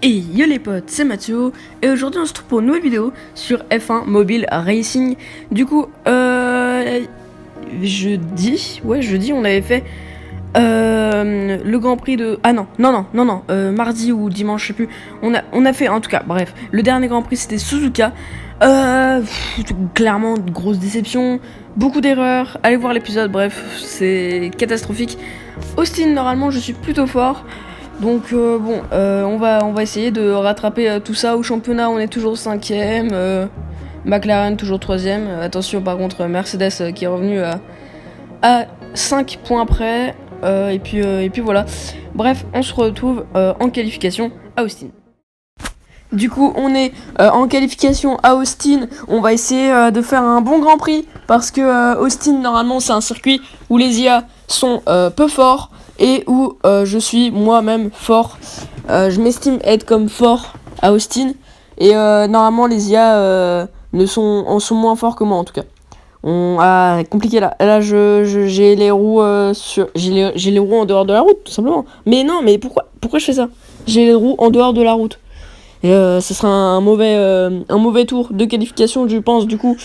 Et yo les potes, c'est Mathieu et aujourd'hui on se retrouve pour une nouvelle vidéo sur F1 Mobile Racing. Du coup, jeudi on avait fait le Grand Prix de... mardi ou dimanche, je sais plus. On a fait, en tout cas, bref, le dernier Grand Prix c'était Suzuka. Clairement, grosse déception, beaucoup d'erreurs, allez voir l'épisode, bref, c'est catastrophique. Austin, normalement je suis plutôt fort. Donc on va essayer de rattraper tout ça. Au championnat on est toujours 5ème, McLaren toujours 3ème. Attention par contre Mercedes qui est revenu à 5 points près. Et puis voilà. Bref, on se retrouve en qualification à Austin. Du coup on est en qualification à Austin. On va essayer de faire un bon Grand Prix parce que Austin normalement c'est un circuit où les IA sont peu forts et où je suis moi-même fort. Je m'estime être comme fort à Austin et normalement les IA sont moins forts que moi en tout cas. Compliqué là. Là j'ai les roues j'ai les roues en dehors de la route tout simplement. Mais non, mais pourquoi je fais ça? J'ai les roues en dehors de la route. Et ce sera un mauvais tour de qualification, je pense, du coup.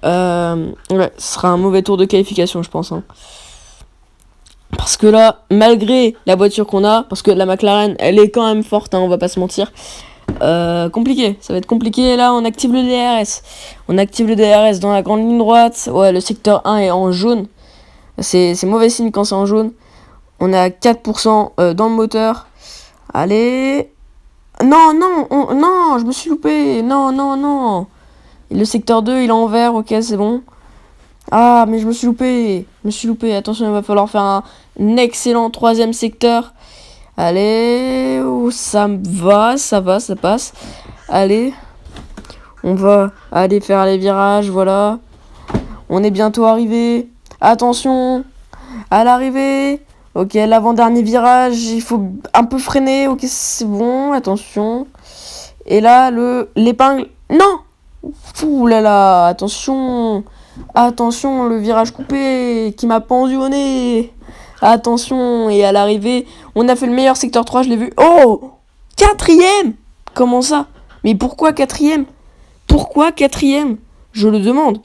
Ouais, ce sera un mauvais tour de qualification, je pense. Parce que là, malgré la voiture qu'on a, parce que la McLaren, elle est quand même forte, on va pas se mentir. Compliqué, ça va être compliqué. Là, on active le DRS. On active le DRS dans la grande ligne droite. Ouais, le secteur 1 est en jaune. C'est mauvais signe quand c'est en jaune. On est à 4% dans le moteur. Allez... Non, je me suis loupé. Non. Le secteur 2, il est en vert, ok, c'est bon. Ah, mais je me suis loupé. Attention, il va falloir faire un excellent 3ème secteur. Allez, ça va, ça passe. Allez, on va aller faire les virages, voilà. On est bientôt arrivé. Attention, à l'arrivée. Ok, l'avant-dernier virage, il faut un peu freiner. Ok, c'est bon, attention. Et là, l'épingle... Non! Ouh là là, attention, le virage coupé qui m'a pendu au nez. Attention, et à l'arrivée, on a fait le meilleur secteur 3, je l'ai vu. Oh! 4ème! Comment ça? Mais pourquoi 4ème? Je le demande.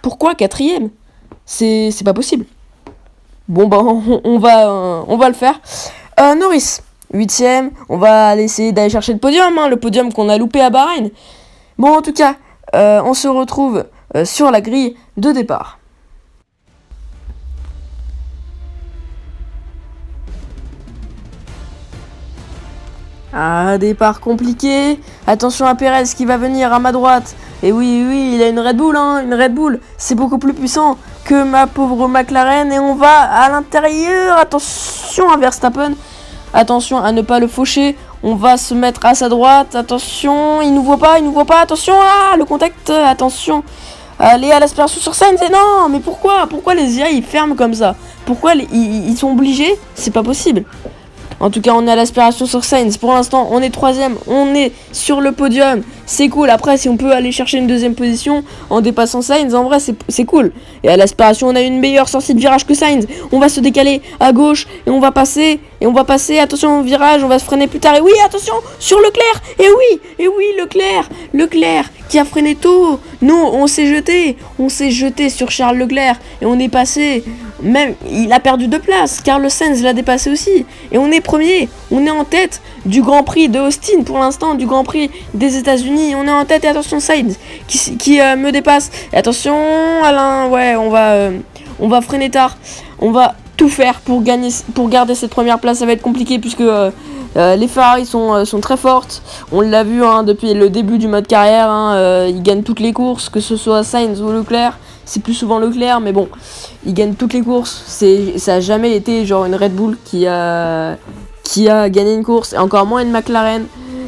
Pourquoi 4ème? C'est pas possible. Bon bah on va le faire. Norris, 8ème. On va essayer d'aller chercher le podium, le podium qu'on a loupé à Bahreïn. Bon en tout cas, on se retrouve sur la grille de départ. Départ compliqué. Attention à Perez qui va venir à ma droite. Et oui, il a une Red Bull, une Red Bull. C'est beaucoup plus puissant que ma pauvre McLaren. Et on va à l'intérieur. Attention à Verstappen. Attention à ne pas le faucher. On va se mettre à sa droite. Attention, il nous voit pas. Attention, le contact. Attention. Allez à l'aspiration sur Sainz. Et non, mais pourquoi les IA ils ferment comme ça? Pourquoi ils sont obligés? C'est pas possible. En tout cas, on est à l'aspiration sur Sainz. Pour l'instant, on est 3ème. On est sur le podium. C'est cool. Après, si on peut aller chercher une 2ème position en dépassant Sainz, en vrai, c'est cool. Et à l'aspiration, on a une meilleure sortie de virage que Sainz. On va se décaler à gauche et on va passer. Attention au virage, on va se freiner plus tard. Et oui, attention, sur Leclerc. Et oui, Leclerc qui a freiné tôt. Nous, on s'est jeté sur Charles Leclerc. Et on est passé. Même, il a perdu 2 places. Carlos Sainz l'a dépassé aussi. Et on est premier. On est en tête du Grand Prix de Austin pour l'instant, du Grand Prix des États-Unis. On est en tête et attention Sainz qui me dépasse. Et attention Alain, ouais, on va freiner tard. On va tout faire pour garder cette première place. Ça va être compliqué puisque les Ferrari sont très fortes. On l'a vu depuis le début du mode carrière. Ils gagnent toutes les courses, que ce soit Sainz ou Leclerc. C'est plus souvent Leclerc, mais bon, il gagne toutes les courses. Ça a jamais été genre une Red Bull qui a gagné une course, et encore moins une McLaren.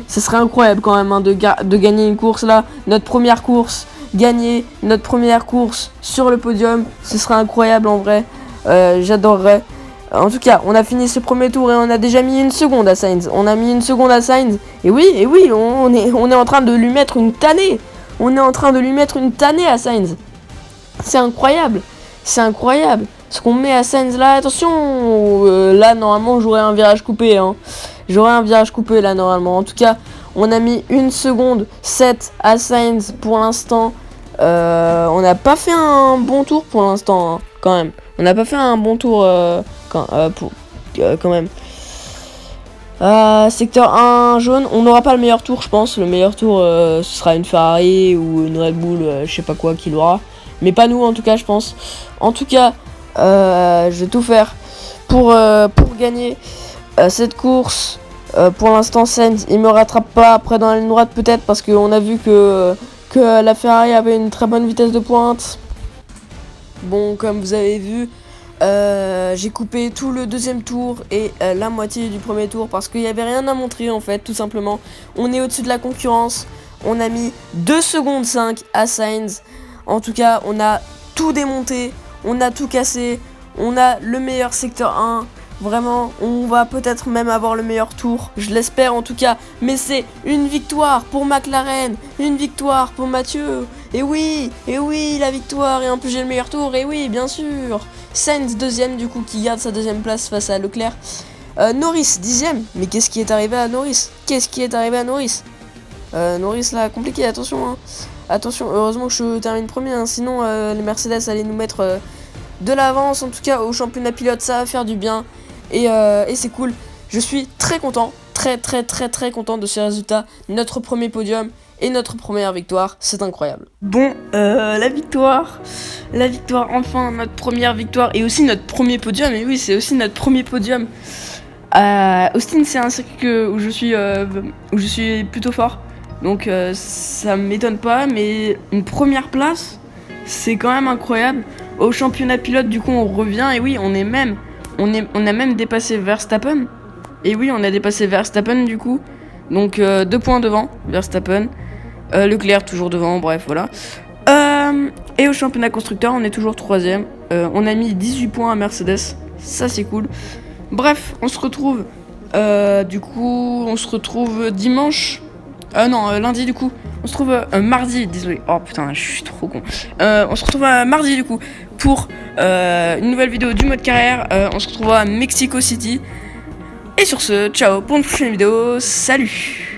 Ce serait incroyable quand même de gagner une course là. Notre première course, gagner notre première course sur le podium, ce serait incroyable en vrai. J'adorerais. En tout cas, on a fini ce premier tour et on a déjà mis 1 seconde à Sainz. Et oui, on est en train de lui mettre une tannée. À Sainz. C'est incroyable. Ce qu'on met à Sainz là, attention. Là, normalement, j'aurais un virage coupé. J'aurai un virage coupé là normalement. En tout cas, on a mis 1 seconde 7 à Sainz pour l'instant. On n'a pas fait un bon tour pour l'instant, hein, quand même. On n'a pas fait un bon tour quand même. Secteur 1 jaune, on n'aura pas le meilleur tour, je pense. Le meilleur tour, ce sera une Ferrari ou une Red Bull, je sais pas quoi qui l'aura. Mais pas nous, en tout cas, je pense. En tout cas, je vais tout faire pour gagner cette course. Pour l'instant, Sainz, il me rattrape pas. Après, dans la ligne droite, peut-être, parce qu'on a vu que la Ferrari avait une très bonne vitesse de pointe. Bon, comme vous avez vu, j'ai coupé tout le deuxième tour et la moitié du premier tour parce qu'il n'y avait rien à montrer en fait, tout simplement. On est au-dessus de la concurrence. On a mis 2 secondes 5 à Sainz. En tout cas, on a tout démonté, on a tout cassé, on a le meilleur secteur 1. Vraiment, on va peut-être même avoir le meilleur tour, je l'espère en tout cas. Mais c'est une victoire pour McLaren, une victoire pour Mathieu. Et oui, la victoire. Et en plus j'ai le meilleur tour, et oui, bien sûr. Sainz deuxième du coup, qui garde sa deuxième place face à Leclerc. Norris dixième. Mais qu'est-ce qui est arrivé à Norris? Norris là, compliqué, attention hein. Attention, heureusement que je termine premier, hein, sinon les Mercedes allaient nous mettre de l'avance. En tout cas, au championnat pilote, ça va faire du bien. Et c'est cool. Je suis très content, très content de ces résultats. Notre premier podium et notre première victoire, c'est incroyable. Bon, la victoire, enfin notre première victoire et aussi notre premier podium. Et oui, c'est aussi notre premier podium. Austin, c'est un circuit où je suis plutôt fort. Donc ça m'étonne pas, mais une première place, c'est quand même incroyable. Au championnat pilote, du coup, on revient et oui, on a même dépassé Verstappen. Et oui, on a dépassé Verstappen du coup. Donc 2 points devant Verstappen. Leclerc toujours devant, bref, voilà. Et au championnat constructeur, on est toujours 3ème. On a mis 18 points à Mercedes. Ça, c'est cool. Bref, on se retrouve. On se retrouve dimanche. Lundi du coup. On se retrouve mardi, désolé. Oh putain, je suis trop con. On se retrouve mardi du coup pour une nouvelle vidéo du mode carrière. On se retrouve à Mexico City. Et sur ce, ciao pour une prochaine vidéo. Salut!